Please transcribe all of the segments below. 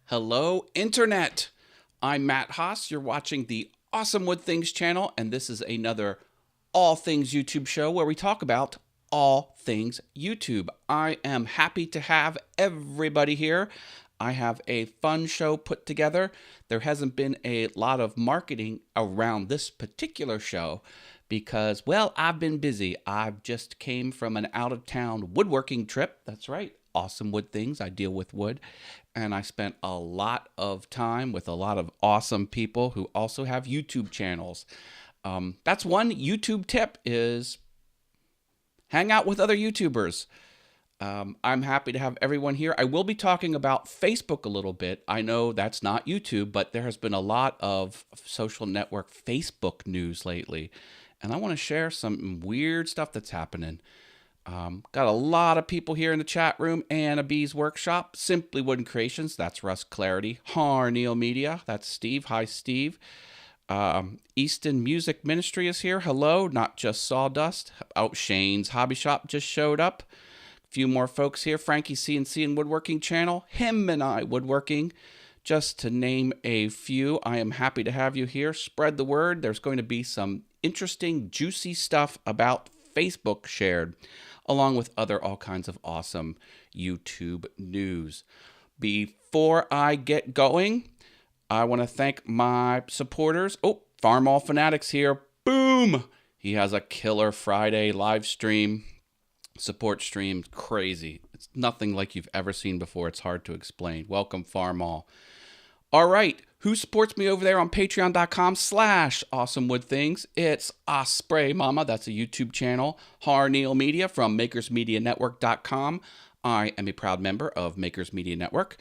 Hello, Internet. I'm Matt Haas. You're watching the Awesome Wood Things channel, and this is another All Things YouTube show where we talk about all things YouTube. I am happy to have everybody here. I have a fun show put together. There hasn't been a lot of marketing around this particular show because, well, I've been busy. I've just came from an out-of-town woodworking trip. That's right. Awesome Wood Things. I deal with wood. And I spent a lot of time with a lot of awesome people who also have YouTube channels. That's one YouTube tip is hang out with other YouTubers. I'm happy to have everyone here. I will be talking about Facebook a little bit. I know that's not YouTube, but there has been a lot of social network Facebook news lately. And I want to share some weird stuff that's happening. Got a lot of people here in the chat room. Anna B's Workshop, Simply Wooden Creations, that's Russ Clarity. Harneal Media, that's Steve. Hi, Steve. Easton Music Ministry is here. Hello, not just sawdust. Oh, Shane's Hobby Shop just showed up. A few more folks here. Frankie CNC and Woodworking Channel. Him and I Woodworking. Just to name a few, I am happy to have you here. Spread the word. There's going to be some interesting, juicy stuff about Facebook shared, along with all kinds of awesome YouTube news. Before I get going, I want to thank my supporters. Oh, Farmall Fanatics here. Boom! He has a killer Friday live stream, support stream. Crazy. It's nothing like you've ever seen before. It's hard to explain. Welcome, Farmall. All right. Who supports me over there on patreon.com/awesomewoodthings? It's Osprey Mama. That's a YouTube channel. Harneal Media from makersmedianetwork.com. I am a proud member of Makers Media Network.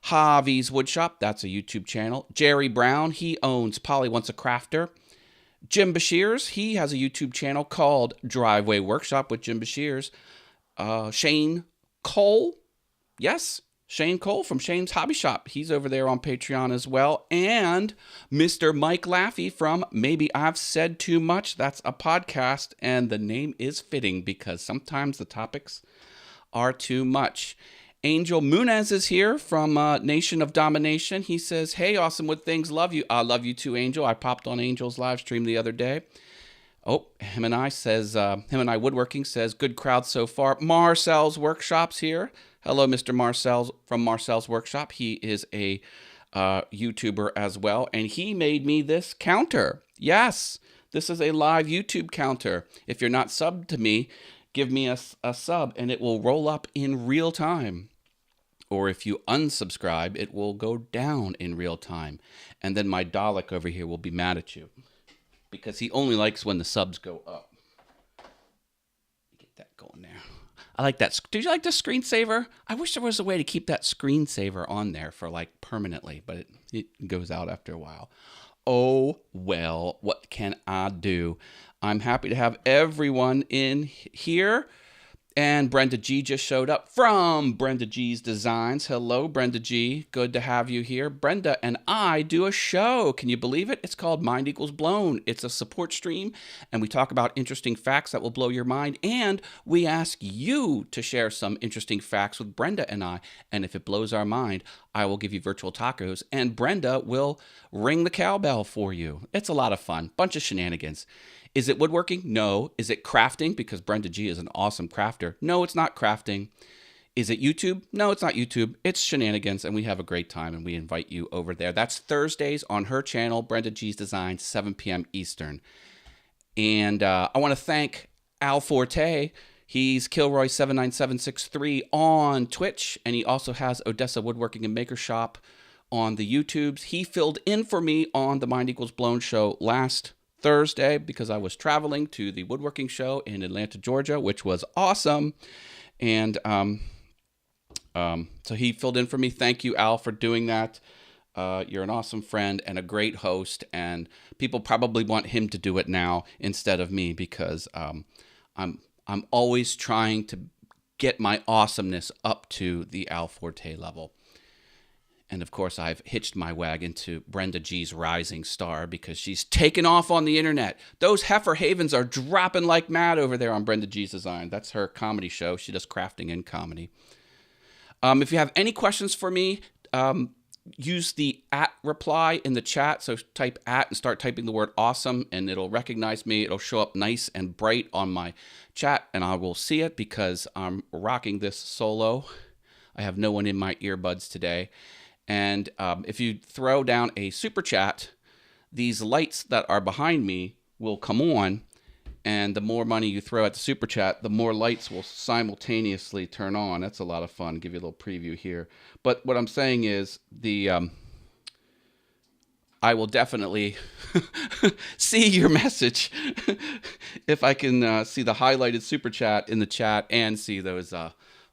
Javi's Woodshop. That's a YouTube channel. Jerry Brown. He owns Polly Wants a Crafter. Jim Bashirs. He has a YouTube channel called Driveway Workshop with Jim Bashirs. Shane Cole. Yes. Shane Cole from Shane's Hobby Shop. He's over there on Patreon as well. And Mr. Mike Laffey from Maybe I've Said Too Much. That's a podcast, and the name is fitting because sometimes the topics are too much. Angel Munez is here from Nation of Domination. He says, hey, Awesome Wood Things, love you. I love you too, Angel. I popped on Angel's live stream the other day. Oh, him and I Woodworking says, good crowd so far. Marcel's Workshops here. Hello, Mr. Marcel's from Marcel's Workshop. He is a YouTuber as well, and he made me this counter. Yes, this is a live YouTube counter. If you're not subbed to me, give me a sub, and it will roll up in real time. Or if you unsubscribe, it will go down in real time. And then my Dalek over here will be mad at you because he only likes when the subs go up. Get that going there. I like that. Do you like the screensaver? I wish there was a way to keep that screensaver on there for like permanently, but it goes out after a while. Oh, well, what can I do? I'm happy to have everyone in here. And Brenda G just showed up from Brenda G's Designs. Hello, Brenda G. Good to have you here. Brenda and I do a show. Can you believe it? It's called Mind Equals Blown. It's a support stream, and we talk about interesting facts that will blow your mind. And we ask you to share some interesting facts with Brenda and I. And if it blows our mind, I will give you virtual tacos, and Brenda will ring the cowbell for you. It's a lot of fun. Bunch of shenanigans. Is it woodworking? No. Is it crafting? Because Brenda G is an awesome crafter. No, it's not crafting. Is it YouTube? No, it's not YouTube. It's shenanigans, and we have a great time, and we invite you over there. That's Thursdays on her channel, Brenda G's Designs, 7 p.m. Eastern. And I want to thank Al Forte. He's Kilroy79763 on Twitch, and he also has Odessa Woodworking and Maker Shop on the YouTubes. He filled in for me on the Mind Equals Blown show last Thursday because I was traveling to the woodworking show in Atlanta, Georgia, which was awesome. And so he filled in for me. Thank you, Al, for doing that. You're an awesome friend and a great host, and people probably want him to do it now instead of me because I'm always trying to get my awesomeness up to the Al Forte level. And of course, I've hitched my wagon to Brenda G's Rising Star because she's taken off on the internet. Those heifer havens are dropping like mad over there on Brenda G's Design. That's her comedy show. She does crafting and comedy. If you have any questions for me, use the @ reply in the chat. So type @ and start typing the word awesome, and it'll recognize me. It'll show up nice and bright on my chat, and I will see it because I'm rocking this solo. I have no one in my earbuds today. And if you throw down a super chat, these lights that are behind me will come on. And the more money you throw at the super chat, the more lights will simultaneously turn on. That's a lot of fun. I'll give you a little preview here. But what I'm saying is I will definitely see your message if I can see the highlighted super chat in the chat and see those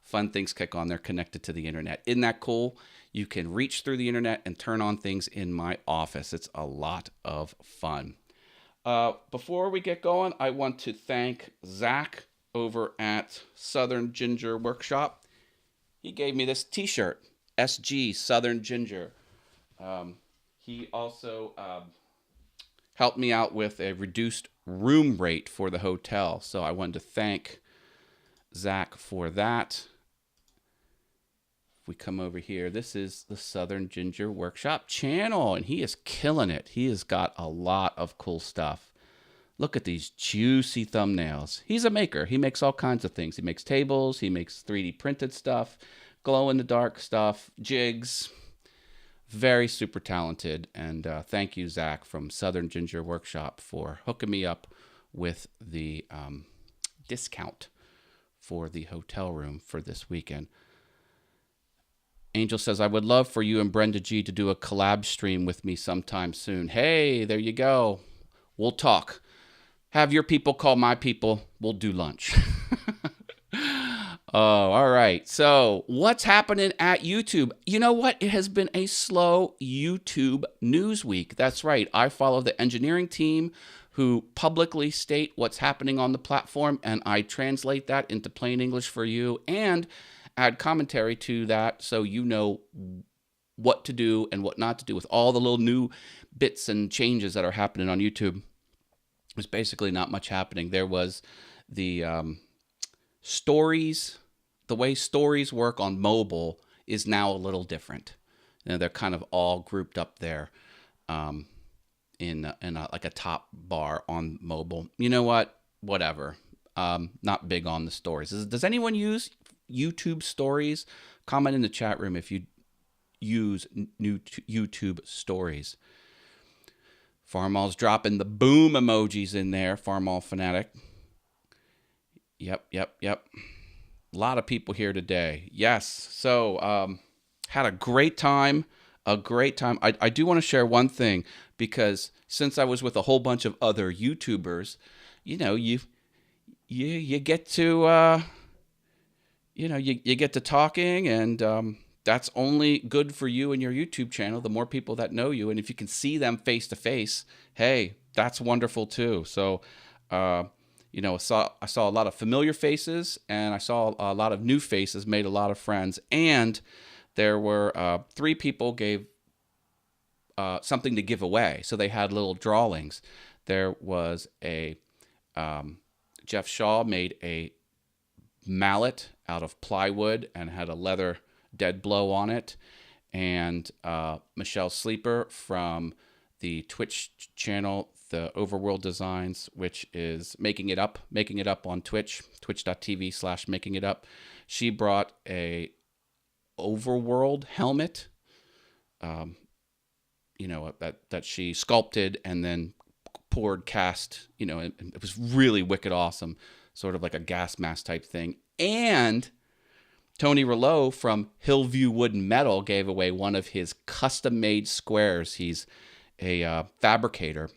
fun things kick on. They're connected to the internet. Isn't that cool? You can reach through the internet and turn on things in my office. It's a lot of fun. Before we get going, I want to thank Zach over at Southern Ginger Workshop. He gave me this t-shirt, SG Southern Ginger. He also helped me out with a reduced room rate for the hotel. So I wanted to thank Zach for that. If we come over here, this is the Southern Ginger Workshop channel, and he is killing it. He has got a lot of cool stuff. Look at these juicy thumbnails. He's a maker. He makes all kinds of things. He makes tables. He makes 3D printed stuff, glow-in-the-dark stuff, jigs. Very super talented. And thank you, Zach, from Southern Ginger Workshop for hooking me up with the discount for the hotel room for this weekend. Angel says, I would love for you and Brenda G to do a collab stream with me sometime soon. Hey, there you go. We'll talk. Have your people call my people. We'll do lunch. Oh, all right. So what's happening at YouTube? You know what? It has been a slow YouTube news week. That's right. I follow the engineering team who publicly state what's happening on the platform, and I translate that into plain English for you and add commentary to that so you know what to do and what not to do with all the little new bits and changes that are happening on YouTube. There's basically not much happening. There was the stories. The way stories work on mobile is now a little different. You know, they're kind of all grouped up there in like a top bar on mobile. You know what? Whatever. Not big on the stories. Does anyone use YouTube stories? Comment in the chat room if you use new YouTube stories. Farmall's dropping the boom emojis in there. Farmall fanatic. Yep. A lot of people here today. Yes. So had a great time. I do want to share one thing, because since I was with a whole bunch of other YouTubers, you know, you get to you get to talking, and that's only good for you and your YouTube channel. The more people that know you, and if you can see them face to face, hey, that's wonderful too. So, you know, I saw a lot of familiar faces, and I saw a lot of new faces, made a lot of friends, and there were 3 people gave something to give away. So they had little drawings. There was a Jeff Shaw made a mallet out of plywood and had a leather dead blow on it, and Michelle Sleeper from the Twitch channel, the Overworld Designs, which is making it up on Twitch, twitch.tv/makingitup. She brought a Overworld helmet, you know, that she sculpted and then poured cast, you know, and it was really wicked awesome, sort of like a gas mask type thing. And Tony Rouleau from Hillview Wood and Metal gave away one of his custom-made squares. He's a fabricator,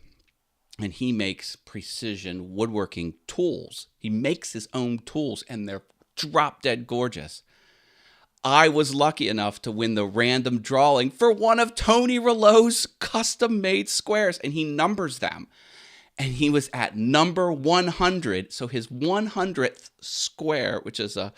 and he makes precision woodworking tools. He makes his own tools, and they're drop-dead gorgeous. I was lucky enough to win the random drawing for one of Tony Rouleau's custom-made squares, and he numbers them. And he was at number 100, so his 100th square, which is a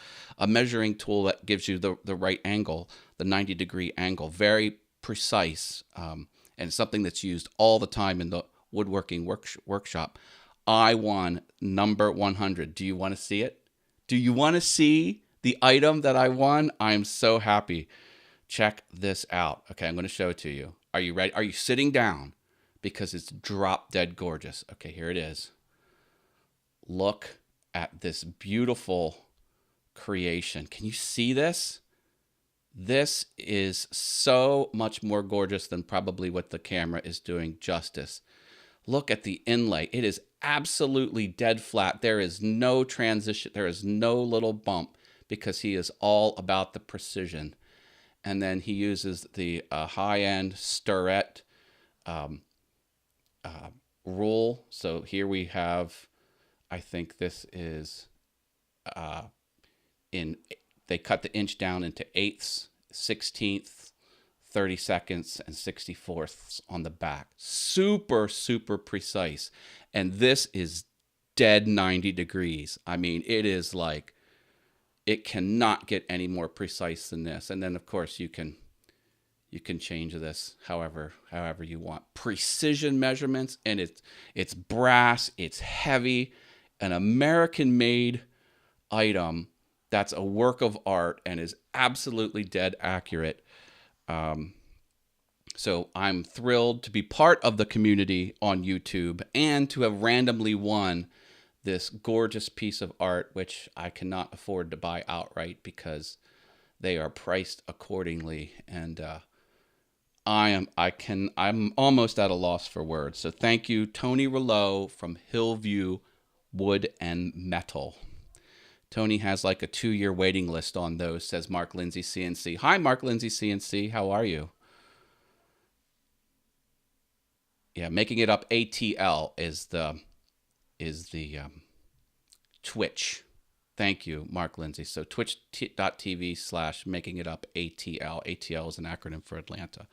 measuring tool that gives you the right angle, the 90-degree angle, very precise, and something that's used all the time in the woodworking workshop. I won number 100. Do you want to see it? Do you want to see the item that I won? I'm so happy Check this out. Okay, I'm going to show it to you. Are you ready? Are you sitting down? Because it's drop dead gorgeous. Okay, here it is. Look at this beautiful creation. Can you see this? This is so much more gorgeous than probably what the camera is doing justice. Look at the inlay. It is absolutely dead flat. There is no transition. There is no little bump because he is all about the precision. And then he uses the high-end stirret rule. So here we have, I think this is they cut the inch down into eighths, 16th, 32nds, and 64ths on the back. Super, super precise. And this is dead 90 degrees. I mean, it is like, it cannot get any more precise than this. And then, of course, you can change this however you want. Precision measurements, and it's brass, it's heavy, an American-made item that's a work of art and is absolutely dead accurate. So I'm thrilled to be part of the community on YouTube and to have randomly won this gorgeous piece of art, which I cannot afford to buy outright because they are priced accordingly. And I'm almost at a loss for words. So thank you, Tony Rouleau from Hillview Wood and Metal. Tony has like a 2-year waiting list on those, says Mark Lindsay CNC. Hi, Mark Lindsay CNC. How are you? Yeah, Making It Up ATL is the Twitch. Thank you, Mark Lindsay. So twitch.tv/Making It Up ATL. ATL is an acronym for Atlanta.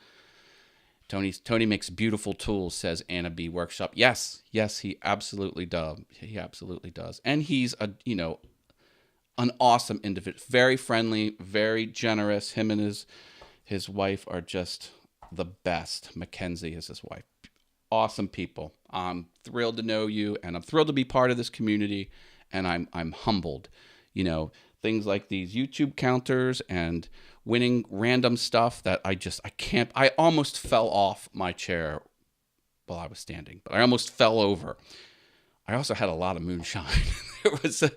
Tony makes beautiful tools, says Anna B. Workshop. Yes, he absolutely does. He absolutely does. And he's an awesome individual, very friendly, very generous. Him and his wife are just the best. Mackenzie is his wife. Awesome people. I'm thrilled to know you, and I'm thrilled to be part of this community, and I'm humbled. Things like these YouTube counters and winning random stuff that I can't. I almost fell off my chair while I was standing, but I almost fell over. I also had a lot of moonshine. There was a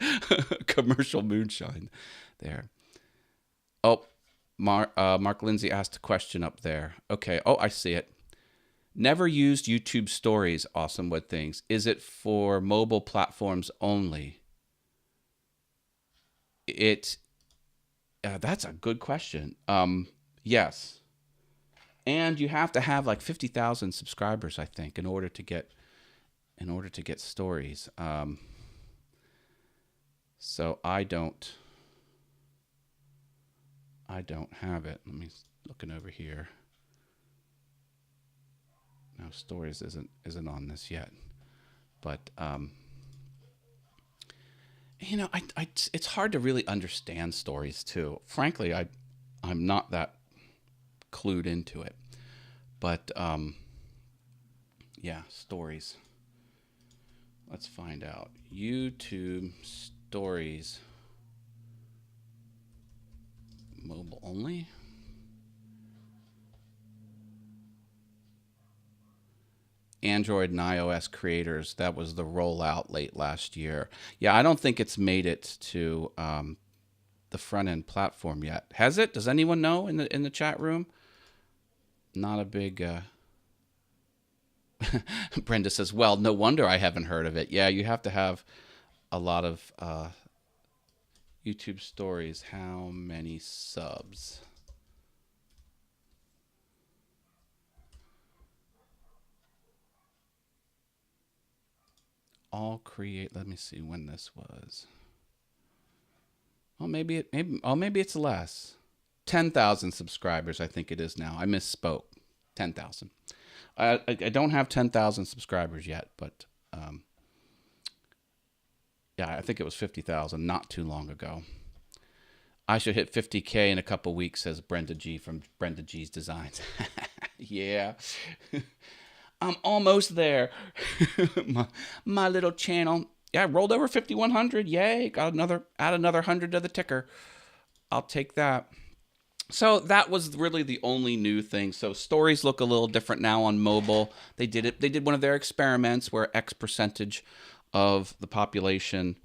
commercial moonshine there. Oh, Mark Lindsay asked a question up there. Okay. Oh, I see it. Never used YouTube Stories, Awesome Wood Things. Is it for mobile platforms only? That's a good question. Yes. And you have to have like 50,000 subscribers, I think, in order to get stories. So I don't have it. Let me looking over here. No, stories isn't on this yet. But it's hard to really understand stories too. Frankly, I'm not that clued into it. But yeah, stories. Let's find out. YouTube Stories. Mobile only. Android and iOS creators, that was the rollout late last year. Yeah, I don't think it's made it to the front end platform yet. Has it? Does anyone know in the chat room? Not a big. Brenda says, "Well, no wonder I haven't heard of it." Yeah, you have to have a lot of YouTube Stories. How many subs? Let me see when this was. Well, maybe it's less. 10,000 subscribers, I think it is now. I misspoke. 10,000. I don't have 10,000 subscribers yet, but yeah, I think it was 50,000 not too long ago. I should hit 50K in a couple weeks, says Brenda G from Brenda G's Designs. Yeah. I'm almost there. my little channel. Yeah, I rolled over 5,100. Yay. Add another 100 to the ticker. I'll take that. So that was really the only new thing. So stories look a little different now on mobile. They did it. They did one of their experiments where X percentage of the population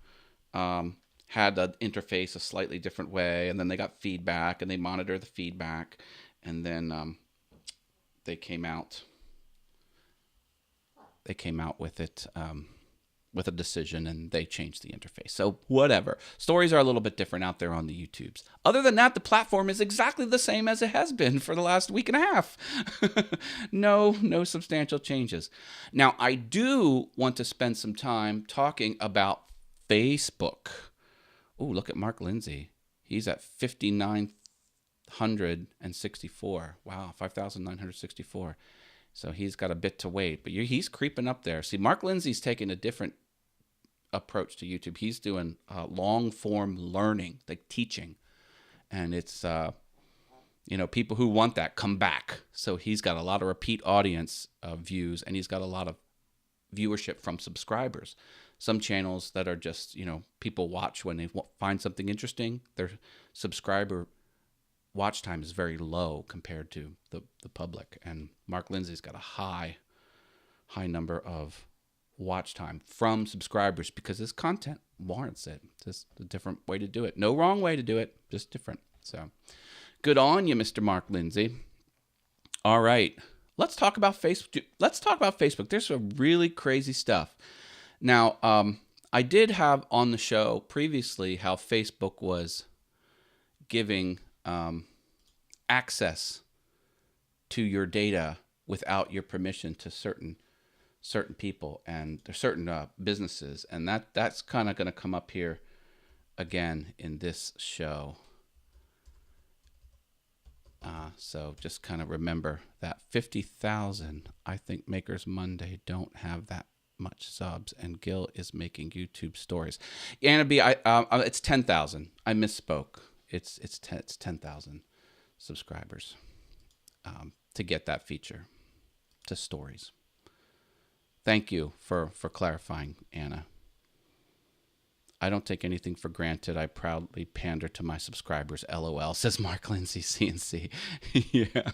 had an interface a slightly different way, and then they got feedback, and they monitor the feedback, and then they came out. They came out with it. With a decision, and they changed the interface. So whatever. Stories are a little bit different out there on the YouTubes. Other than that, the platform is exactly the same as it has been for the last week and a half. No substantial changes. Now, I do want to spend some time talking about Facebook. Oh, look at Mark Lindsay. He's at 5,964. Wow, 5,964. So he's got a bit to wait, but he's creeping up there. See, Mark Lindsay's taking a different approach to YouTube. He's doing long form learning, like teaching, and it's people who want that come back. So he's got a lot of repeat audience views, and he's got a lot of viewership from subscribers. Some channels that are just people watch when they find something interesting. Their subscriber watch time is very low compared to the public, and Mark Lindsay's got a high number of watch time from subscribers because his content warrants it. Just a different way to do it. No wrong way to do it, just different. So good on you, Mr. Mark Lindsay. All right, let's talk about Facebook. There's some really crazy stuff. Now, I did have on the show previously how Facebook was giving access to your data without your permission to certain people and certain businesses, and that's kind of going to come up here again in this show. So just kind of remember that 50,000. I think Makers Monday don't have that much subs, and Gil is making YouTube stories. Anna B, it's 10,000. I misspoke. It's 10,000 subscribers to get that feature to stories. Thank you for clarifying, Anna. I don't take anything for granted. I proudly pander to my subscribers. LOL, says Mark Lindsay, CNC. Yeah.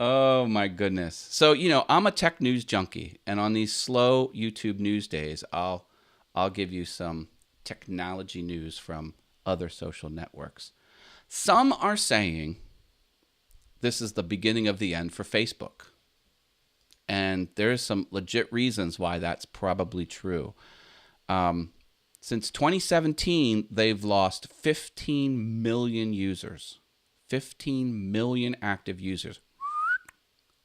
Oh, my goodness. So, I'm a tech news junkie, and on these slow YouTube news days, I'll give you some technology news from other social networks. Some are saying this is the beginning of the end for Facebook. And there's some legit reasons why that's probably true. Since 2017, they've lost 15 million users. 15 million active users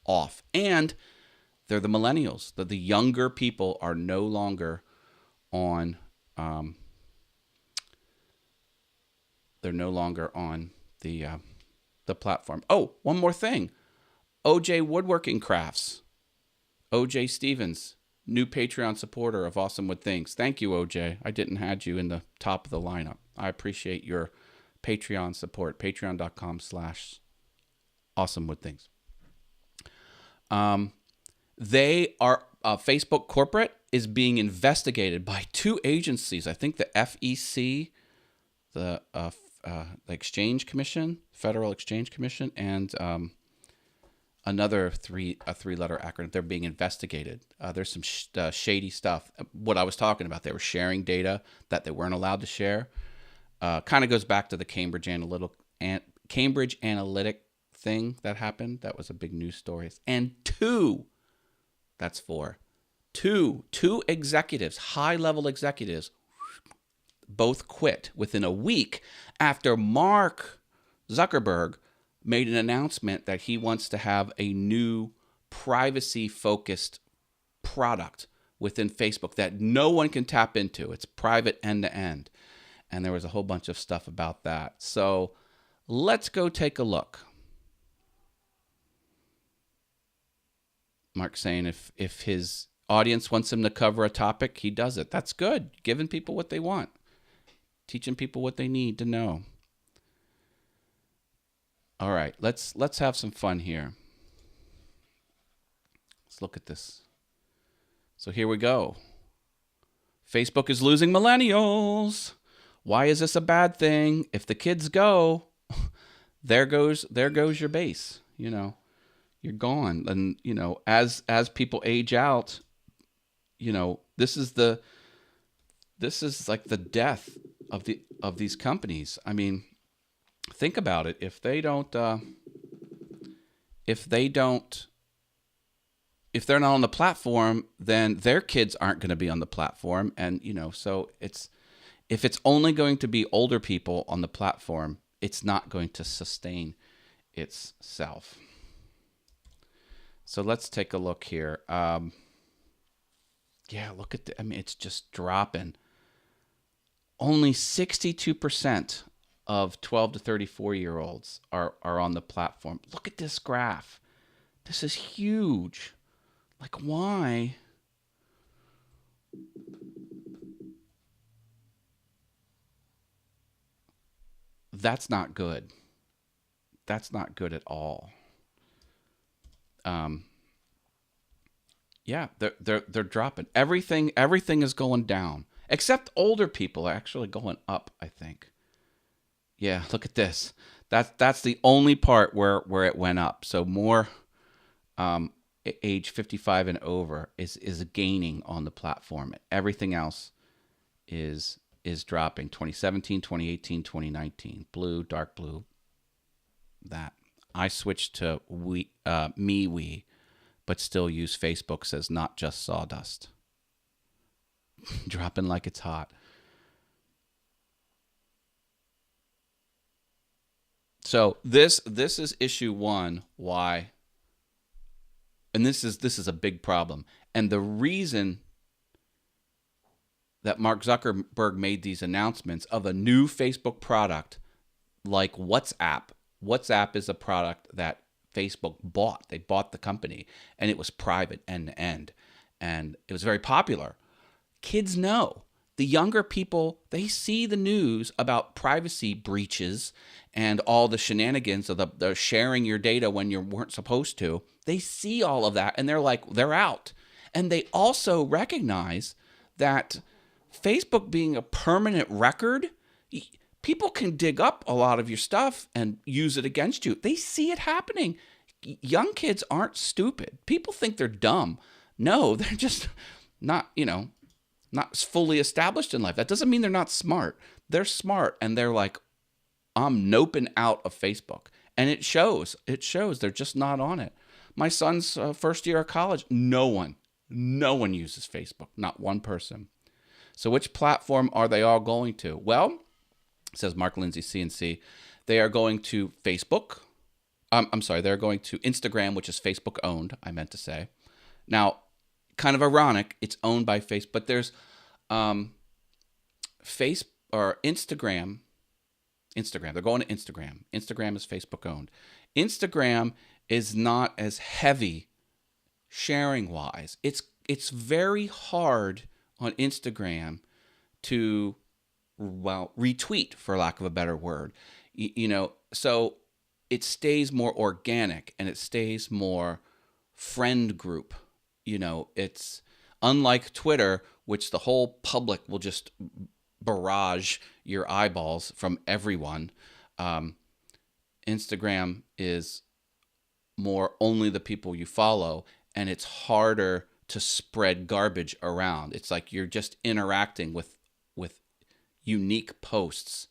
off. And they're the millennials. The younger people are no longer on... they're no longer on the platform. Oh, one more thing. OJ Woodworking Crafts. OJ Stevens, new Patreon supporter of Awesome Wood Things. Thank you, OJ. I didn't add you in the top of the lineup. I appreciate your Patreon support. Patreon.com/AwesomeWoodThings. They are Facebook corporate is being investigated by two agencies. I think the FEC, the Exchange Commission, Federal Exchange Commission, and another three-letter acronym. They're being investigated. There's some shady stuff. What I was talking about, they were sharing data that they weren't allowed to share. Kind of goes back to the Cambridge Analytic thing that happened. That was a big news story. And two executives, high-level executives, both quit within a week after Mark Zuckerberg made an announcement that he wants to have a new privacy-focused product within Facebook that no one can tap into. It's private end-to-end. And there was a whole bunch of stuff about that. So let's go take a look. Mark's saying if his audience wants him to cover a topic, he does it. That's good. Giving people what they want. Teaching people what they need to know. All right, let's have some fun here. Let's look at this. So here we go. Facebook is losing millennials. Why is this a bad thing? If the kids go, there goes your base. You're gone. And as people age out, this is like the death of these companies. I mean, think about it. If they're not on the platform, then their kids aren't going to be on the platform. And so if it's only going to be older people on the platform, it's not going to sustain itself. So let's take a look here. Yeah, look at I mean, it's just dropping. Only 62% of 12 to 34-year-olds are on the platform. Look at this graph. This is huge. Like, why? That's not good. That's not good at all. Yeah, they're dropping. Everything is going down. Except older people are actually going up, I think. Yeah, look at this. That's the only part where it went up. So more age 55 and over is gaining on the platform. Everything else is dropping. 2017, 2018, 2019. Blue, dark blue. That. I switched to MeWe, but still use Facebook, says Not Just Sawdust. Dropping like it's hot. So this is issue 1. Why? And this is a big problem. And the reason that Mark Zuckerberg made these announcements of a new Facebook product like WhatsApp. WhatsApp is a product that Facebook bought. They bought the company, and it was private end to end, and it was very popular. Kids know. The younger people, they see the news about privacy breaches and all the shenanigans of the sharing your data when you weren't supposed to. They see all of that, and they're out. And they also recognize that Facebook being a permanent record, people can dig up a lot of your stuff and use it against you. They see it happening. Young kids aren't stupid. People think they're dumb. No, they're just not fully established in life. That doesn't mean they're not smart. They're smart, and they're like, I'm noping out of Facebook. And it shows. It shows. They're just not on it. My son's first year of college, no one uses Facebook. Not one person. So which platform are they all going to? Well, says Mark Lindsay, CNC, they are going to Facebook. I'm sorry, they're going to Instagram, which is Facebook owned, I meant to say. Now, kind of ironic, it's owned by Facebook, but there's Instagram. They're going to Instagram. Instagram is Facebook owned. Instagram is not as heavy sharing wise. It's very hard on Instagram to retweet, for lack of a better word. So it stays more organic and it stays more friend group. It's unlike Twitter, which the whole public will just barrage your eyeballs from everyone. Instagram is more only the people you follow, and it's harder to spread garbage around. It's like you're just interacting with unique posts,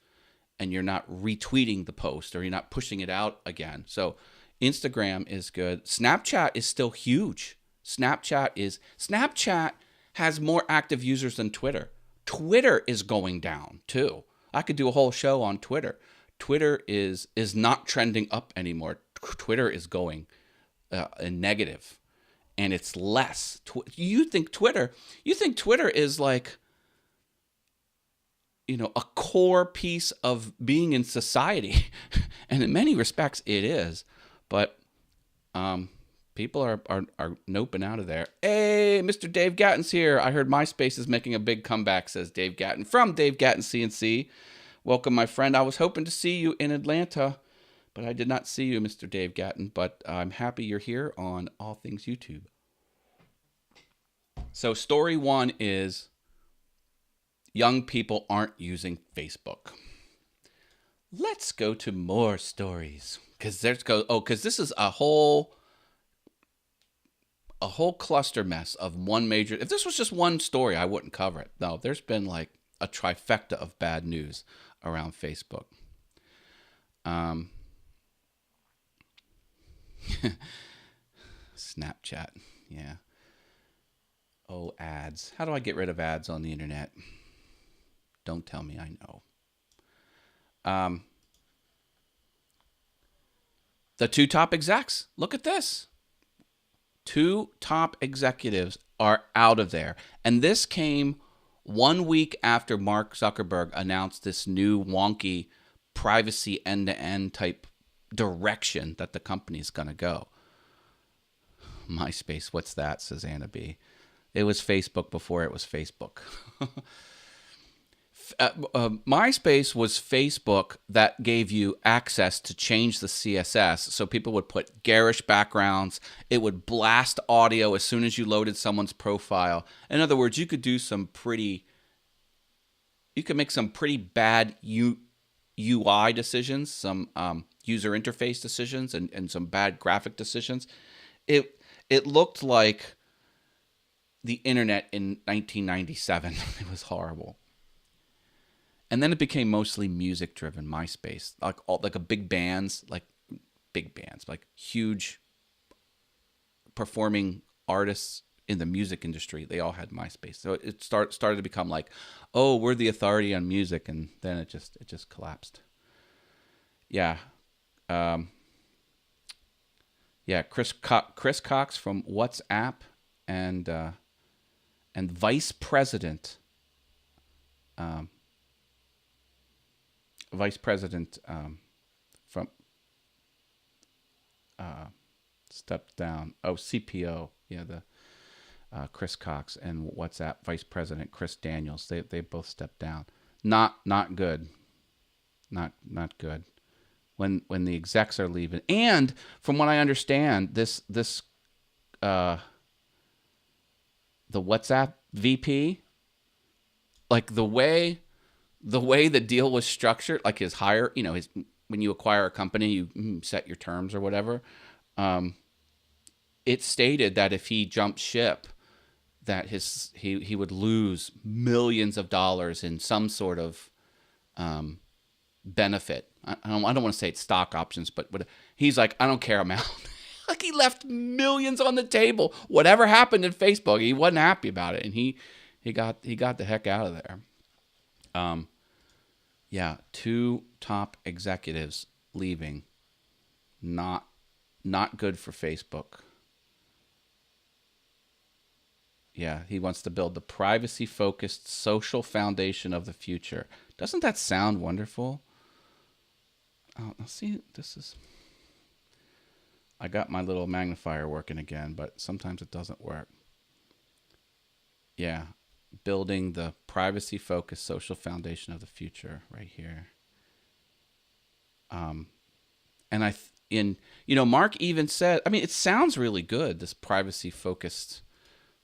and you're not retweeting the post, or you're not pushing it out again. So Instagram is good. Snapchat is still huge. Snapchat has more active users than Twitter. Twitter is going down too. I could do a whole show on Twitter. Twitter is not trending up anymore. Twitter is going negative, and it's less. You think Twitter is like, a core piece of being in society, and in many respects it is, but people are noping out of there. Hey, Mr. Dave Gatton's here. I heard MySpace is making a big comeback, says Dave Gatton from Dave Gatton CNC. Welcome, my friend. I was hoping to see you in Atlanta, but I did not see you, Mr. Dave Gatton, but I'm happy you're here on All Things YouTube. So story 1 is young people aren't using Facebook. Let's go to more stories because this is a whole cluster mess of one major. If this was just one story, I wouldn't cover it. No, there's been like a trifecta of bad news around Facebook. Um, Snapchat, yeah. Oh, ads. How do I get rid of ads on the internet? Don't tell me I know. The two top execs. Look at this. Two top executives are out of there. And this came 1 week after Mark Zuckerberg announced this new wonky privacy end-to-end type direction that the company's going to go. MySpace, what's that, says Anna B. It was Facebook before it was Facebook. MySpace was Facebook that gave you access to change the CSS. So people would put garish backgrounds. It would blast audio as soon as you loaded someone's profile. In other words, you could make some pretty bad UI decisions, some user interface decisions, and some bad graphic decisions. It looked like the internet in 1997. It was horrible. And then it became mostly music-driven, MySpace, like big bands, like huge performing artists in the music industry. They all had MySpace, so it started to become like, oh, we're the authority on music, and then it just collapsed. Yeah, yeah. Chris Cox from WhatsApp and vice president. From stepped down. Oh, CPO. Yeah, the Chris Cox and WhatsApp vice president Chris Daniels. They both stepped down. Not good. Not good. When the execs are leaving, and from what I understand, this the WhatsApp VP, like the way the deal was structured, like his hire, when you acquire a company, you set your terms or whatever. It stated that if he jumped ship, that he would lose millions of dollars in some sort of benefit. I don't want to say it's stock options, but he's like, I don't care, I'm out. Like, he left millions on the table. Whatever happened in Facebook, he wasn't happy about it, and he got the heck out of there. Yeah, two top executives leaving. Not good for Facebook. Yeah, he wants to build the privacy-focused social foundation of the future. Doesn't that sound wonderful? Oh, see, I got my little magnifier working again, but sometimes it doesn't work. Yeah, building the privacy-focused social foundation of the future, right here. And Mark even said, I mean, it sounds really good, this privacy-focused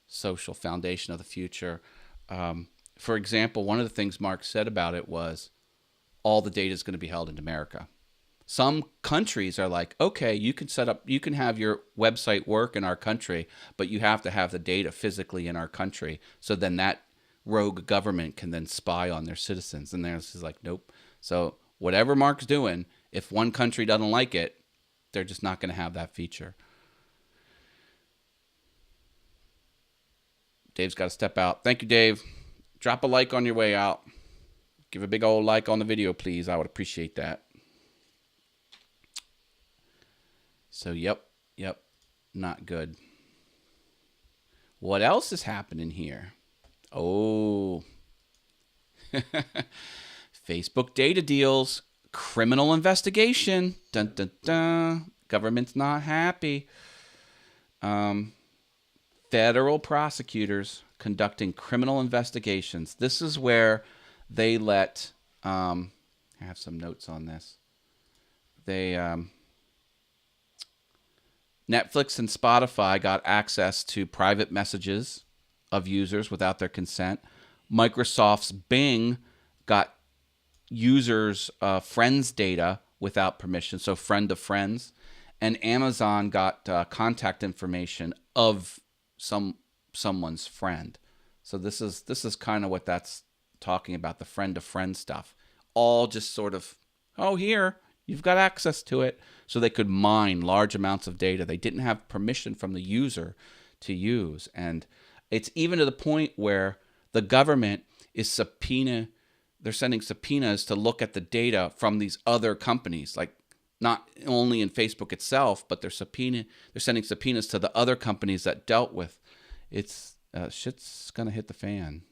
social foundation of the future. For example, one of the things Mark said about it was all the data is going to be held in America. Some countries are like, okay, you can have your website work in our country, but you have to have the data physically in our country. So then that rogue government can then spy on their citizens. And theirs is like, nope. So whatever Mark's doing, if one country doesn't like it, they're just not going to have that feature. Dave's got to step out. Thank you, Dave. Drop a like on your way out. Give a big old like on the video, please. I would appreciate that. So, yep, not good. What else is happening here? Oh, Facebook data deals, criminal investigation. Dun, dun, dun. Government's not happy. Federal prosecutors conducting criminal investigations. This is where they let, I have some notes on this. Netflix and Spotify got access to private messages of users without their consent. Microsoft's Bing got users' friends' data without permission, so friend of friends, and Amazon got contact information of someone's friend. So this is kind of what that's talking about, the friend of friend stuff. All just sort of, oh, here, you've got access to it. So they could mine large amounts of data they didn't have permission from the user to use. And it's even to the point where the government is they're sending subpoenas to look at the data from these other companies, like not only in Facebook itself, but they're sending subpoenas to the other companies that dealt with. It's shit's gonna hit the fan.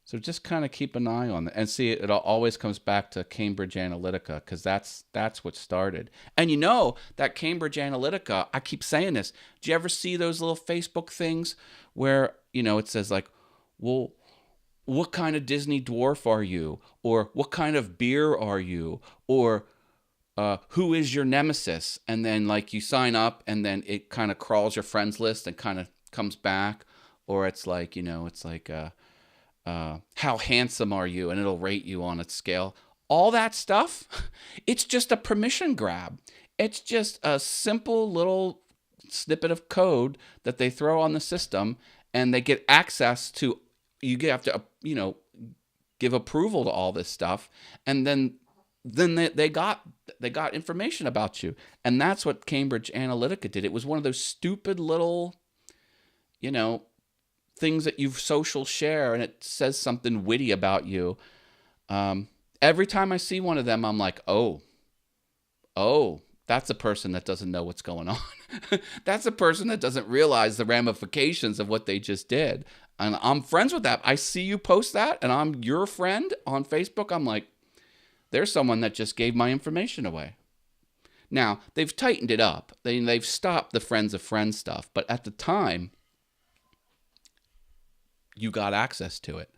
So just kind of keep an eye on it and see. It always comes back to Cambridge Analytica, because that's what started. And you know that Cambridge Analytica, I keep saying this. Do you ever see those little Facebook things where it says like, well, what kind of Disney dwarf are you? Or what kind of beer are you? Or who is your nemesis? And then like you sign up and then it kind of crawls your friends list and kind of comes back. Or it's like, how handsome are you? And it'll rate you on its scale. All that stuff, it's just a permission grab. It's just a simple little snippet of code that they throw on the system, and they get access to. You have to, give approval to all this stuff, and then they got information about you, and that's what Cambridge Analytica did. It was one of those stupid little, things that you social share, and it says something witty about you. Every time I see one of them, I'm like, oh, that's a person that doesn't know what's going on. That's a person that doesn't realize the ramifications of what they just did. And I'm friends with that. I see you post that, and I'm your friend on Facebook. I'm like, there's someone that just gave my information away. Now, they've tightened it up. They've stopped the friends of friends stuff. But at the time, you got access to it.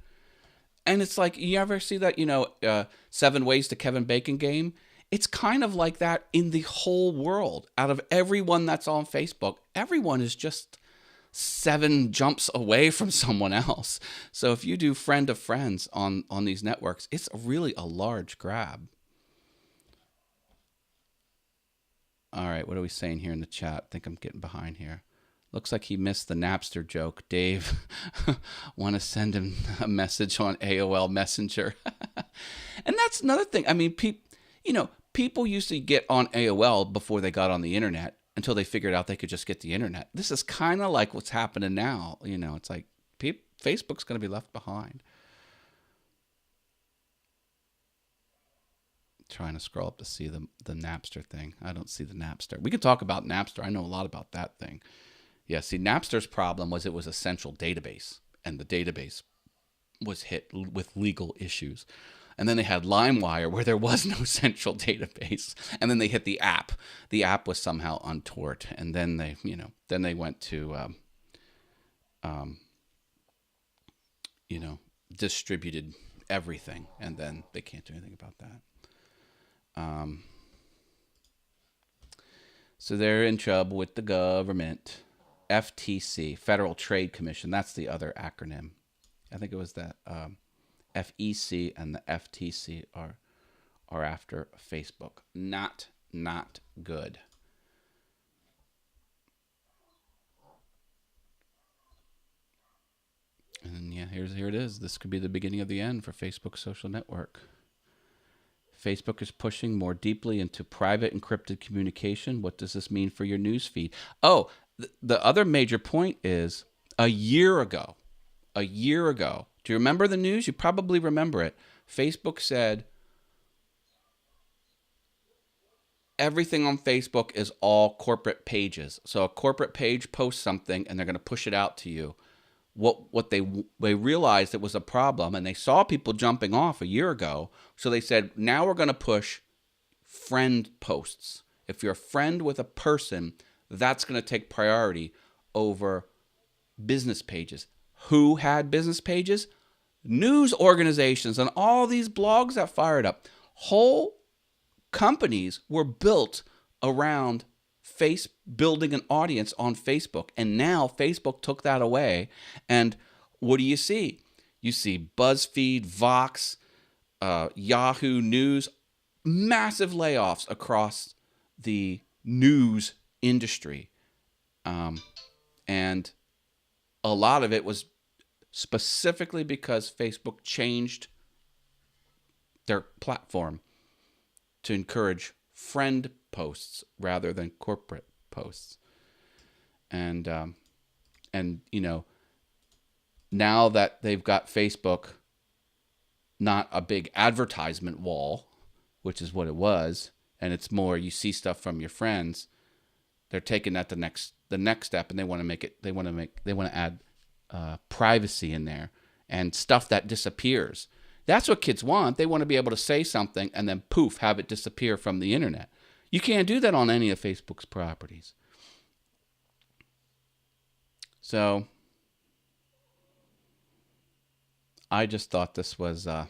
And it's like, you ever see that, 7 Ways to Kevin Bacon game? It's kind of like that in the whole world. Out of everyone that's on Facebook, everyone is just 7 jumps away from someone else. So if you do friend of friends on these networks, it's really a large grab. All right, what are we saying here in the chat? I think I'm getting behind here. Looks like he missed the Napster joke. Dave, want to send him a message on AOL Messenger. And that's another thing. I mean, people used to get on AOL before they got on the internet, until they figured out they could just get the internet. This is kind of like what's happening now. It's like Facebook's going to be left behind. Trying to scroll up to see the Napster thing. I don't see the Napster. We could talk about Napster. I know a lot about that thing. Yeah, see, Napster's problem was it was a central database, and the database was hit with legal issues. And then they had LimeWire, where there was no central database. And then they hit the app. The app was somehow untoward. And then they went to, distributed everything. And then they can't do anything about that. So they're in trouble with the government. FTC, Federal Trade Commission. That's the other acronym. I think it was that FEC and the FTC are after Facebook. Not good. And yeah, here it is. This could be the beginning of the end for Facebook social network. Facebook is pushing more deeply into private encrypted communication. What does this mean for your news feed? Oh, the other major point is a year ago, do you remember the news? You probably remember it. Facebook said everything on Facebook is all corporate pages. So a corporate page posts something and they're going to push it out to you. What they realized it was a problem, and they saw people jumping off a year ago. So they said, now we're going to push friend posts. If you're a friend with a person, that's going to take priority over business pages. Who had business pages? News organizations and all these blogs that fired up. Whole companies were built around building an audience on Facebook. And now Facebook took that away. And what do you see? You see BuzzFeed, Vox, Yahoo News, massive layoffs across the news industry. And a lot of it was specifically because Facebook changed their platform to encourage friend posts rather than corporate posts. And now that they've got Facebook, not a big advertisement wall, which is what it was, and it's more you see stuff from your friends, they're taking that the next step, and they want to add privacy in there and stuff that disappears. That's what kids want. They want to be able to say something and then poof, have it disappear from the internet. You can't do that on any of Facebook's properties. So I just thought this was a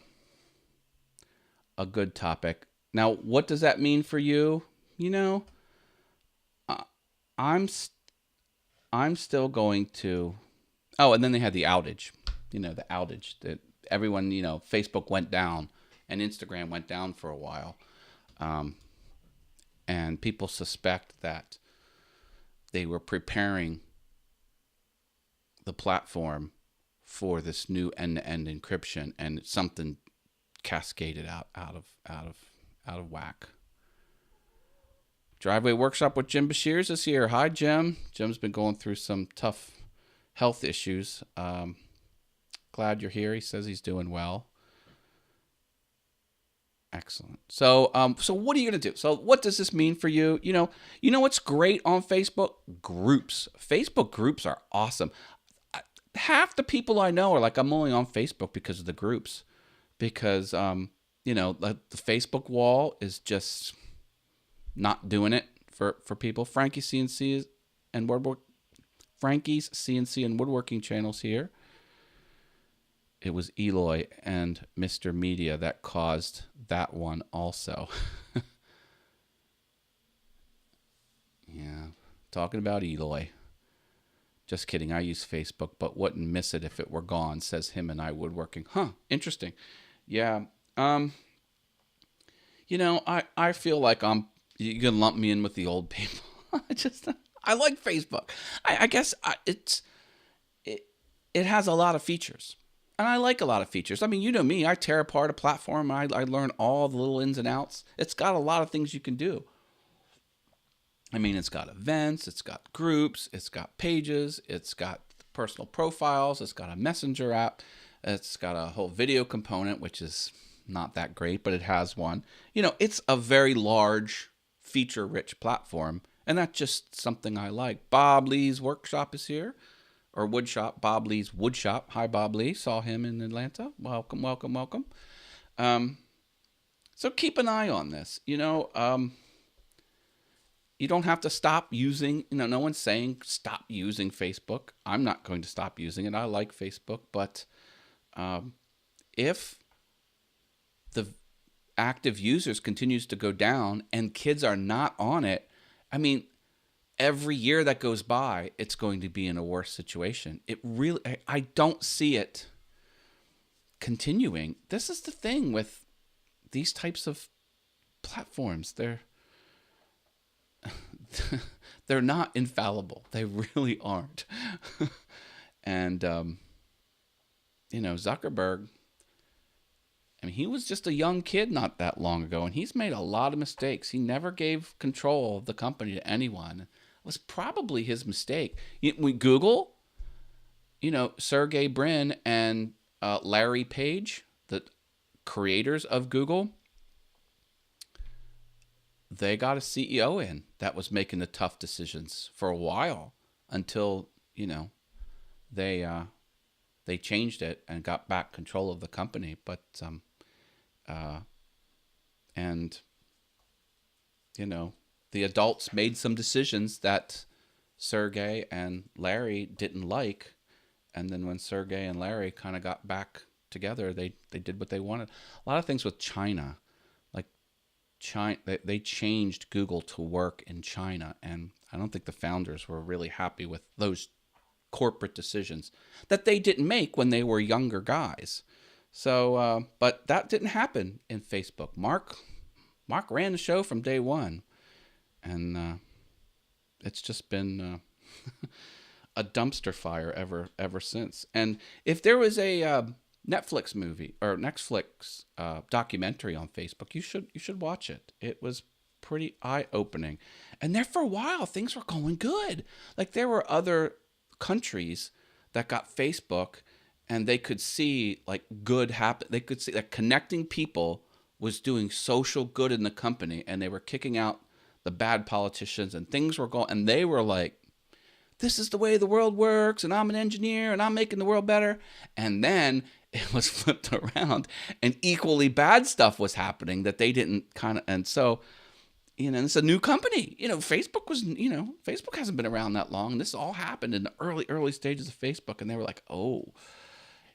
good topic. Now, what does that mean for you? I'm still going to. Oh, and then they had the outage. The outage that everyone, Facebook went down and Instagram went down for a while, and people suspect that they were preparing the platform for this new end-to-end encryption, and something cascaded out of whack. Driveway Workshop with Jim Bashirs is here. Hi, Jim. Jim's been going through some tough health issues. Glad you're here. He says he's doing well. Excellent. So what are you going to do? So what does this mean for you? You know what's great on Facebook? Groups. Facebook groups are awesome. Half the people I know are like, I'm only on Facebook because of the groups. Because, the Facebook wall is just not doing it for people. Frankie's CNC and Woodworking channels here. It was Eloy and Mr. Media that caused that one also. Yeah, talking about Eloy. Just kidding. I use Facebook, but wouldn't miss it if it were gone, says him and I Woodworking. Huh, interesting. Yeah. I feel like you can lump me in with the old people. I like Facebook. I guess it has a lot of features. And I like a lot of features. I mean, you know me. I tear apart a platform. I learn all the little ins and outs. It's got a lot of things you can do. I mean, it's got events. It's got groups. It's got pages. It's got personal profiles. It's got a messenger app. It's got a whole video component, which is not that great, but it has one. It's a very large, feature-rich platform. And that's just something I like. Bob Lee's workshop is here. Or woodshop, Bob Lee's woodshop. Hi, Bob Lee. Saw him in Atlanta. Welcome, welcome, welcome. So keep an eye on this. You don't have to stop using, no one's saying stop using Facebook. I'm not going to stop using it. I like Facebook. But if the active users continues to go down and kids are not on it, I mean, every year that goes by, it's going to be in a worse situation. I don't see it continuing. This is the thing with these types of platforms. They're not infallible. They really aren't. And, Zuckerberg, I mean, he was just a young kid not that long ago, and he's made a lot of mistakes. He never gave control of the company to anyone. It was probably his mistake. Google, Sergey Brin and Larry Page, the creators of Google, they got a CEO in that was making the tough decisions for a while until, they changed it and got back control of the company. But, the adults made some decisions that Sergey and Larry didn't like. And then when Sergey and Larry kind of got back together, they did what they wanted. A lot of things with China, like China, they changed Google to work in China. And I don't think the founders were really happy with those corporate decisions that they didn't make when they were younger guys. So, but that didn't happen in Facebook. Mark ran the show from day one, and it's just been a dumpster fire ever since. And if there was a Netflix movie or Netflix documentary on Facebook, you should watch it. It was pretty eye-opening. And there for a while things were going good. Like there were other countries that got Facebook and they could see like good happen. They could see that connecting people was doing social good in the company, and they were kicking out the bad politicians, and things were going, and they were like, this is the way the world works, and I'm an engineer, and I'm making the world better. And then it was flipped around, and equally bad stuff was happening that they didn't kind of, and so, it's a new company. Facebook hasn't been around that long. And this all happened in the early stages of Facebook, and they were like, oh,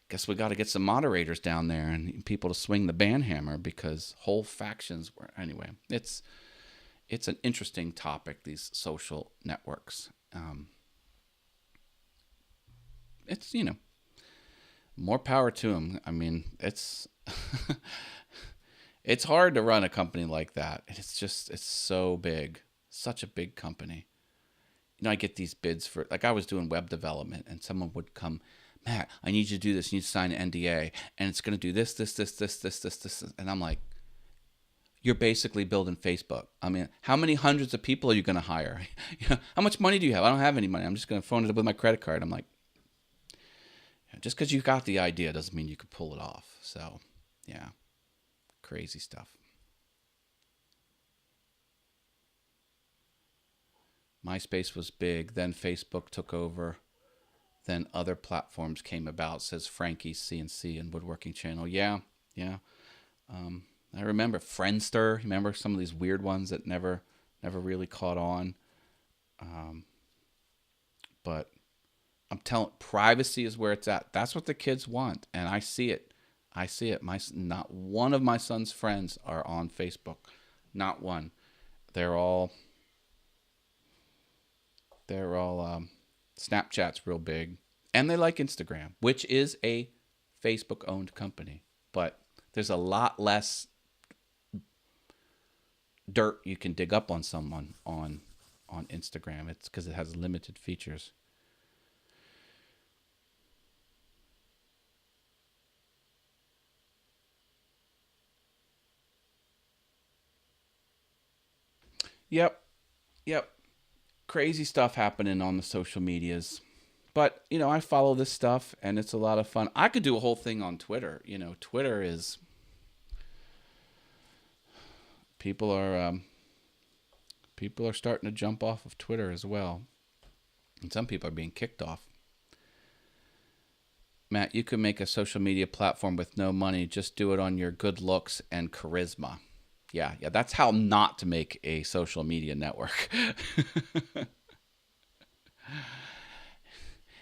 guess we got to get some moderators down there and people to swing the ban hammer, because whole factions were, anyway, it's an interesting topic, these social networks. It's, more power to them. I mean, it's it's hard to run a company like that. It's so big, such a big company. I get these bids for, like, I was doing web development, and someone would come, Matt, I need you to do this. You need to sign an NDA, and it's going to do this. And I'm like, you're basically building Facebook. I mean, how many hundreds of people are you going to hire? How much money do you have? I don't have any money. I'm just going to phone it up with my credit card. I'm like, just because you got the idea doesn't mean you could pull it off. So, yeah, crazy stuff. MySpace was big. Then Facebook took over. Then other platforms came about, says Frankie's CNC and Woodworking Channel. Yeah. I remember Friendster. Remember some of these weird ones that never really caught on. But I'm telling, privacy is where it's at. That's what the kids want, and I see it. Not one of my son's friends are on Facebook. Not one. They're all Snapchat's real big, and they like Instagram, which is a Facebook-owned company. But there's a lot less dirt you can dig up on someone on Instagram. It's because it has limited features. Yep. Crazy stuff happening on the social medias. But, I follow this stuff, and it's a lot of fun. I could do a whole thing on Twitter. Twitter is... People are starting to jump off of Twitter as well. And some people are being kicked off. Matt, you can make a social media platform with no money. Just do it on your good looks and charisma. Yeah, that's how not to make a social media network.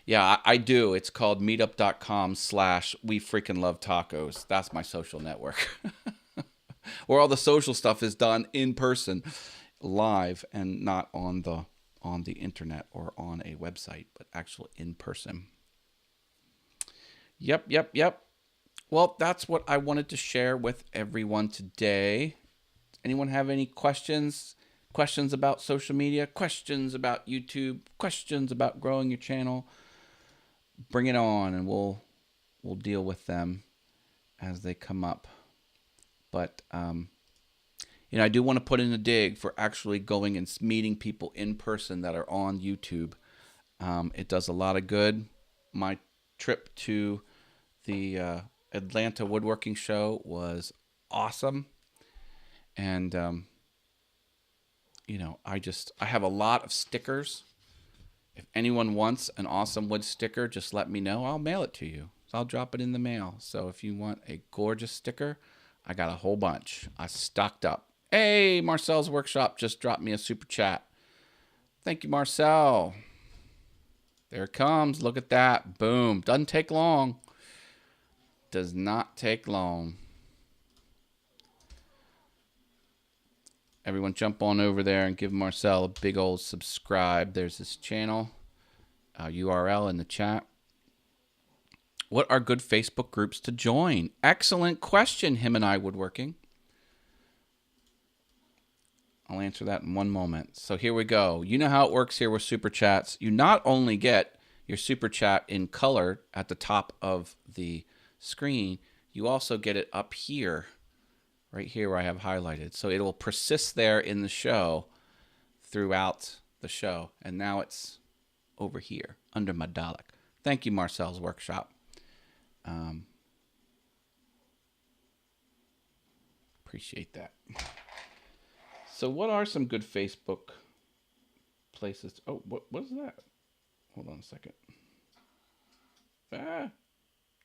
Yeah, I do. It's called meetup.com/we freaking love tacos. That's my social network. Where all the social stuff is done in person, live, and not on the internet or on a website, but actual in person. Yep. Well, that's what I wanted to share with everyone today. Anyone have any questions? Questions about social media? Questions about YouTube? Questions about growing your channel? Bring it on, and we'll deal with them as they come up. But I do want to put in a dig for actually going and meeting people in person that are on YouTube. It does a lot of good. My trip to the Atlanta Woodworking Show was awesome. And, I have a lot of stickers. If anyone wants an awesome wood sticker, just let me know. I'll mail it to you. I'll drop it in the mail. So if you want a gorgeous sticker, I got a whole bunch. I stocked up. Hey, Marcel's Workshop just dropped me a super chat. Thank you, Marcel. There it comes. Look at that. Boom. Doesn't take long. Does not take long. Everyone jump on over there and give Marcel a big old subscribe. There's his channel. URL in the chat. What are good Facebook groups to join? Excellent question, him and I woodworking. I'll answer that in one moment. So here we go. You know how it works here with Super Chats. You not only get your Super Chat in color at the top of the screen, you also get it up here, right here where I have highlighted. So it will persist there in the show throughout the show. And now it's over here under my Dalek. Thank you, Marcel's Workshop. Appreciate that. So what are some good Facebook places? Oh, what is that? Hold on a second.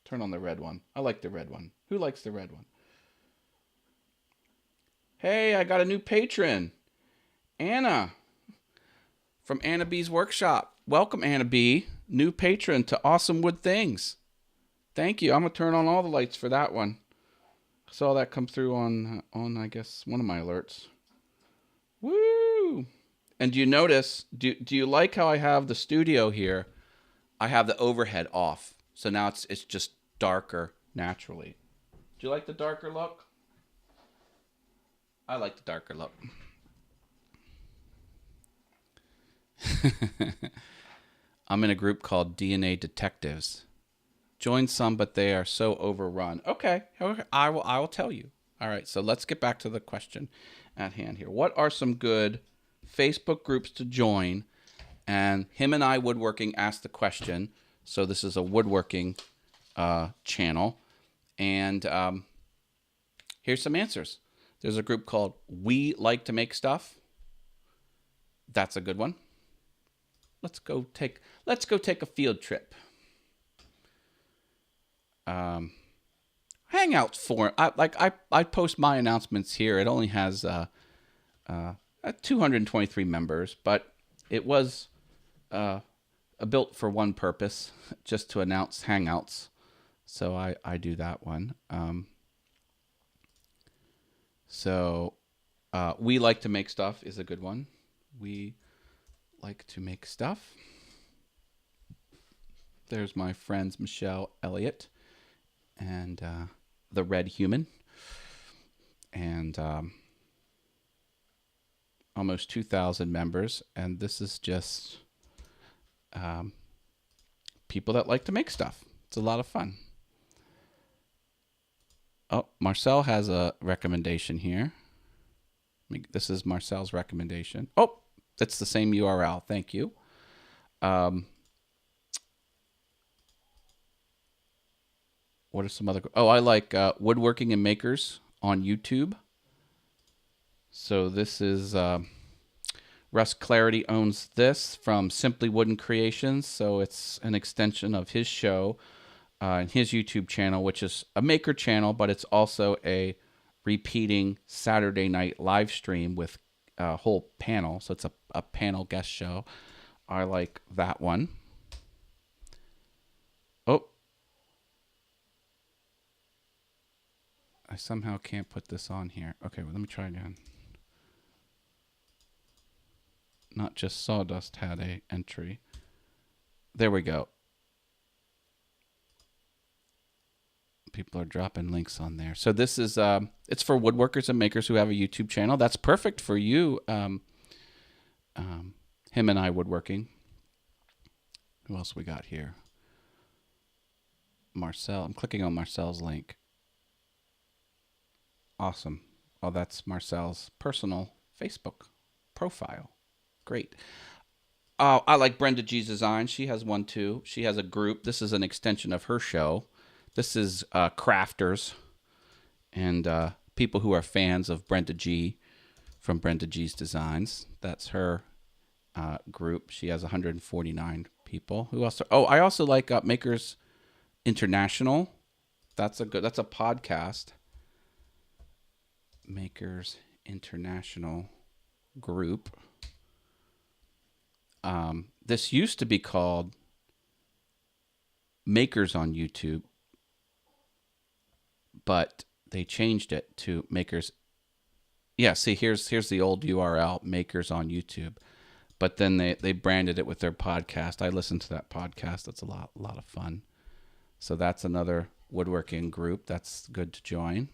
Turn on the red one. I like the red one. Who likes the red one? Hey, I got a new patron. Anna from Anna B's Workshop. Welcome, Anna B. New patron to Awesome Wood Things. Thank you. I'm going to turn on all the lights for that one. I saw that come through on I guess, one of my alerts. Woo! And do you notice, do you like how I have the studio here? I have the overhead off. So now it's just darker naturally. Do you like the darker look? I like the darker look. I'm in a group called DNA Detectives. Join some, but they are so overrun. Okay, I will tell you. All right, so let's get back to the question at hand here. What are some good Facebook groups to join? And him and I woodworking asked the question. So this is a woodworking channel. And here's some answers. There's a group called We Like to Make Stuff. That's a good one. Let's go take a field trip. Hangouts for I post my announcements here. It only has 223 members, but it was built for one purpose, just to announce Hangouts. So I do that one. We Like to Make Stuff is a good one. We Like to Make Stuff. There's my friends Michelle Elliott and the Red Human, and almost 2,000 members. And this is just people that like to make stuff. It's a lot of fun. Oh, Marcel has a recommendation here. This is Marcel's recommendation. Oh, it's the same URL. Thank you. What are some other... Oh, I like Woodworking and Makers on YouTube. So this is... Russ Clarity owns this from Simply Wooden Creations. So it's an extension of his show and his YouTube channel, which is a maker channel, but it's also a repeating Saturday night live stream with a whole panel. So it's a panel guest show. I like that one. Oh. I somehow can't put this on here. Okay, well, let me try again. Not Just Sawdust had a entry. There we go. People are dropping links on there. So this is it's for woodworkers and makers who have a YouTube channel. That's perfect for you. Him and I woodworking. Who else we got here? Marcel. I'm clicking on Marcel's link. Awesome. Oh, that's Marcel's personal Facebook profile. Great. I like Brenda G's design. She has one too. She has a group. This is an extension of her show. This is crafters and people who are fans of Brenda G from Brenda G's Designs. That's her group. She has 149 people. Who else? Oh, I also like Makers International. That's a podcast. Makers International group. This used to be called Makers on YouTube, but they changed it to Makers. Yeah, see, here's the old URL, Makers on YouTube. but then they branded it with their podcast. I listened to that podcast. That's a lot of fun. So that's another woodworking group. That's good to join.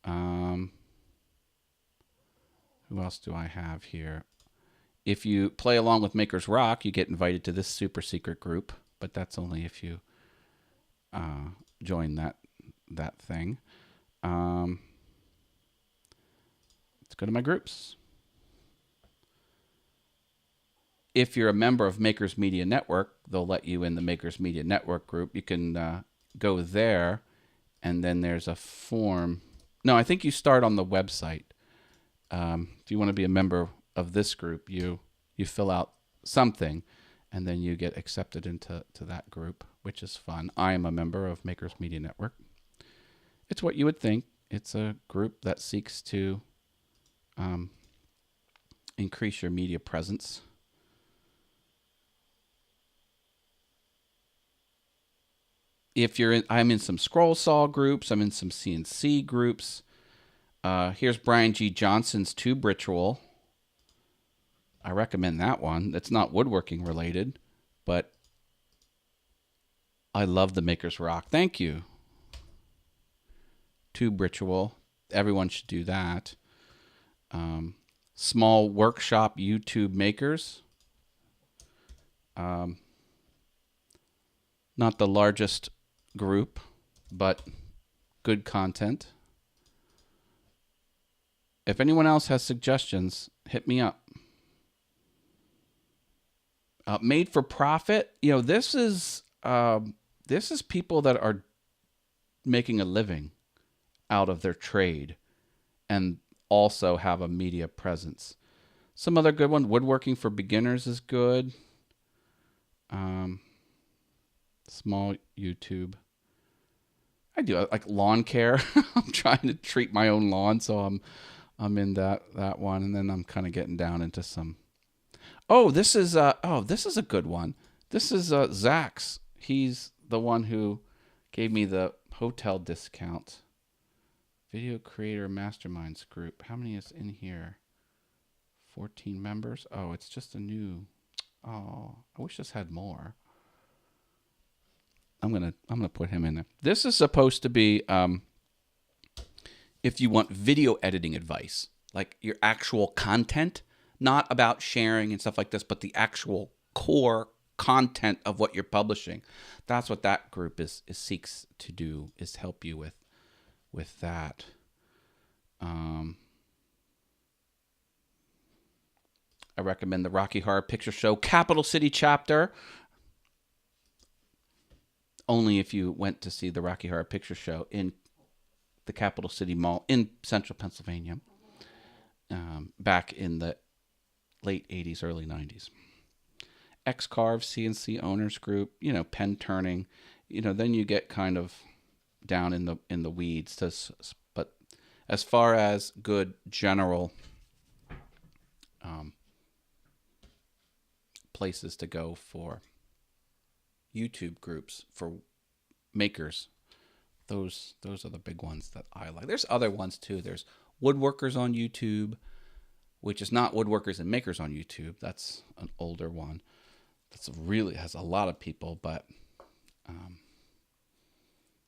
Who else do I have here? If you play along with Makers Rock, you get invited to this super secret group, but that's only if you join that thing. Let's go to my groups. If you're a member of Makers Media Network, they'll let you in the Makers Media Network group. You can go there, and then there's a form. No, I think you start on the website. If you want to be a member of this group, you fill out something, and then you get accepted into that group, which is fun. I am a member of Makers Media Network. It's what you would think. It's a group that seeks to increase your media presence. If you're in, I'm in some scroll saw groups. I'm in some CNC groups. Here's Brian G. Johnson's Tube Ritual. I recommend that one. It's not woodworking related, but I love the Makers Rock. Thank you. Tube Ritual. Everyone should do that. Small Workshop YouTube Makers. Not the largest group, but good content. If anyone else has suggestions, hit me up. Made for profit, this is people that are making a living out of their trade and also have a media presence. Some other good one, Woodworking for Beginners is good. Small YouTube. I do like lawn care. I'm trying to treat my own lawn, so I'm in that one, and then I'm kind of getting down into some. Oh, this is a good one. This is Zach's. He's the one who gave me the hotel discount. Video Creator Masterminds group. How many is in here? 14 members. Oh, it's just a new. Oh, I wish this had more. I'm gonna put him in there. This is supposed to be if you want video editing advice, like your actual content, not about sharing and stuff like this, but the actual core content of what you're publishing. That's what that group is seeks to do, is help you with that. I recommend the Rocky Horror Picture Show Capital City chapter. Only if you went to see the Rocky Horror Picture Show in the Capital City Mall in central Pennsylvania, back in the late 80s, early 90s. X-Carve CNC Owners Group, pen turning, then you get kind of down in the weeds. But as far as good general places to go for YouTube groups for makers, those are the big ones that I like. There's other ones too. There's Woodworkers on YouTube, which is not Woodworkers and Makers on YouTube. That's an older one. That's really has a lot of people, but when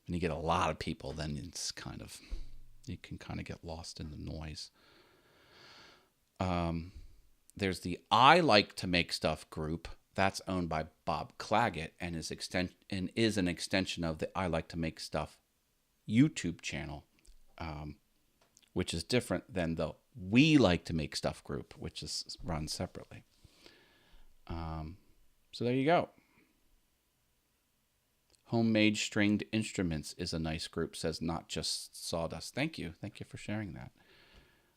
you get a lot of people, then it's you can kind of get lost in the noise. There's the I Like to Make Stuff group. That's owned by Bob Claggett and is an extension of the I Like to Make Stuff YouTube channel, which is different than the We Like to Make Stuff group, which is run separately. So there you go. Homemade Stringed Instruments is a nice group, says Not Just Sawdust. Thank you for sharing that.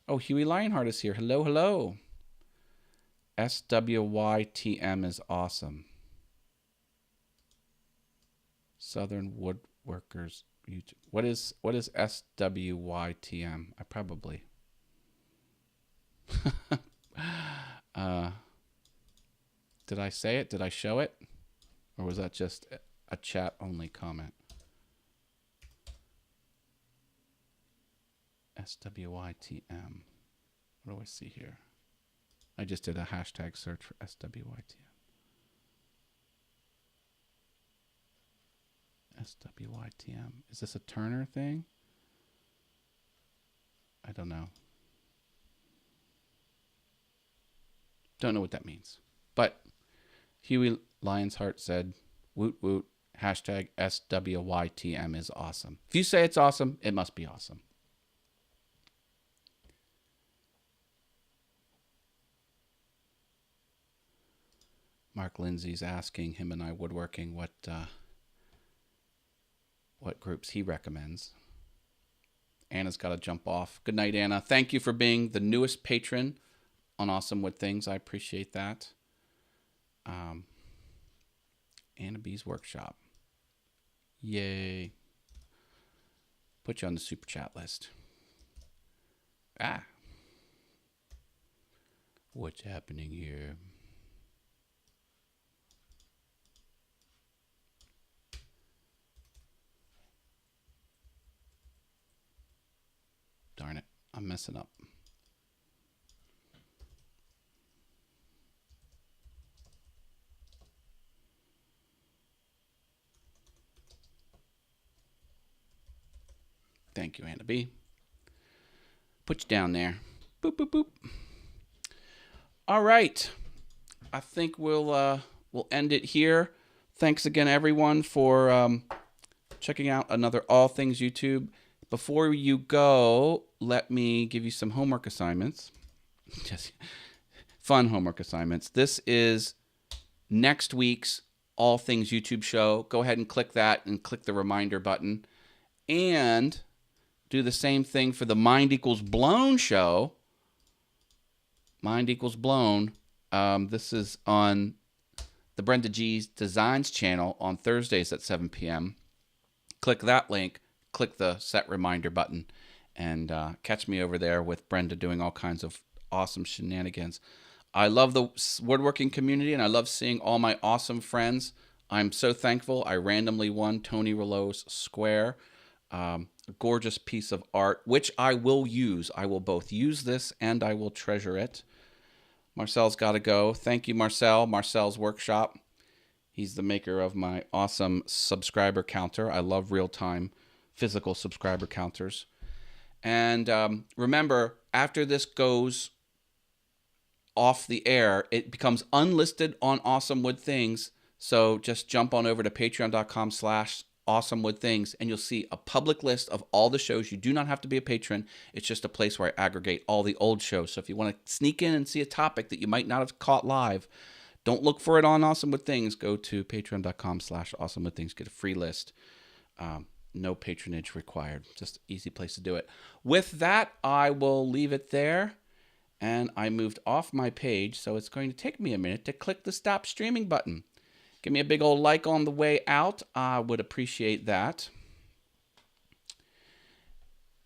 Oh, Huey Lionheart is here. Hello. SWYTM is awesome. Southern Woodworkers YouTube. What is SWYTM? I probably did I say it? Did I show it? Or was that just a chat only comment? SWYTM. What do I see here? I just did a hashtag search for SWYTM. SWYTM. Is this a Turner thing? I don't know. Don't know what that means. But Huey Lionsheart said, woot woot, hashtag SWYTM is awesome. If you say it's awesome, it must be awesome. Mark Lindsay's asking him and I woodworking what groups he recommends. Anna's got to jump off. Good night, Anna. Thank you for being the newest patron on Awesome Wood Things. I appreciate that. Anna B's Workshop. Yay. Put you on the super chat list. What's happening here? Darn it. I'm messing up. Thank you, Anna B. Put you down there. Boop, boop, boop. All right. I think we'll end it here. Thanks again, everyone, for checking out another All Things YouTube. Before you go, let me give you some homework assignments. Just fun homework assignments. This is next week's All Things YouTube show. Go ahead and click that and click the reminder button. And do the same thing for the Mind Equals Blown show. Mind Equals Blown. This is on the Brenda G's Designs channel on Thursdays at 7 p.m. Click that link. Click the set reminder button and catch me over there with Brenda doing all kinds of awesome shenanigans. I love the woodworking community and I love seeing all my awesome friends. I'm so thankful. I randomly won Tony Rouleau's Square, a gorgeous piece of art, which I will use. I will both use this and I will treasure it. Marcel's got to go. Thank you, Marcel. Marcel's Workshop. He's the maker of my awesome subscriber counter. I love real-time physical subscriber counters. And remember, after this goes off the air, it becomes unlisted on Awesome Wood Things. So just jump on over to patreon.com/awesomewoodthings and you'll see a public list of all the shows. You do not have to be a patron. It's just a place where I aggregate all the old shows. So if you want to sneak in and see a topic that you might not have caught live, don't look for it on Awesome Wood Things. Go to patreon.com/awesomewoodthings. Get a free list. No patronage required. Just an easy place to do it. With that, I will leave it there. And I moved off my page, so it's going to take me a minute to click the stop streaming button. Give me a big old like on the way out. I would appreciate that.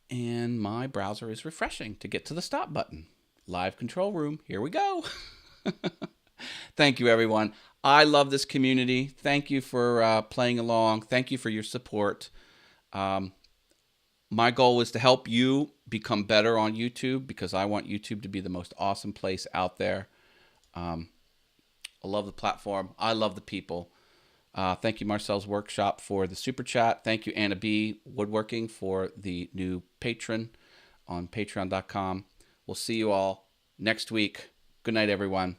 And my browser is refreshing to get to the stop button. Live control room. Here we go. Thank you, everyone. I love this community. Thank you for playing along. Thank you for your support. My goal is to help you become better on YouTube because I want YouTube to be the most awesome place out there. I love the platform. I love the people. Thank you, Marcel's Workshop, for the super chat. Thank you, Anna B. Woodworking, for the new patron on patreon.com. We'll see you all next week. Good night, everyone.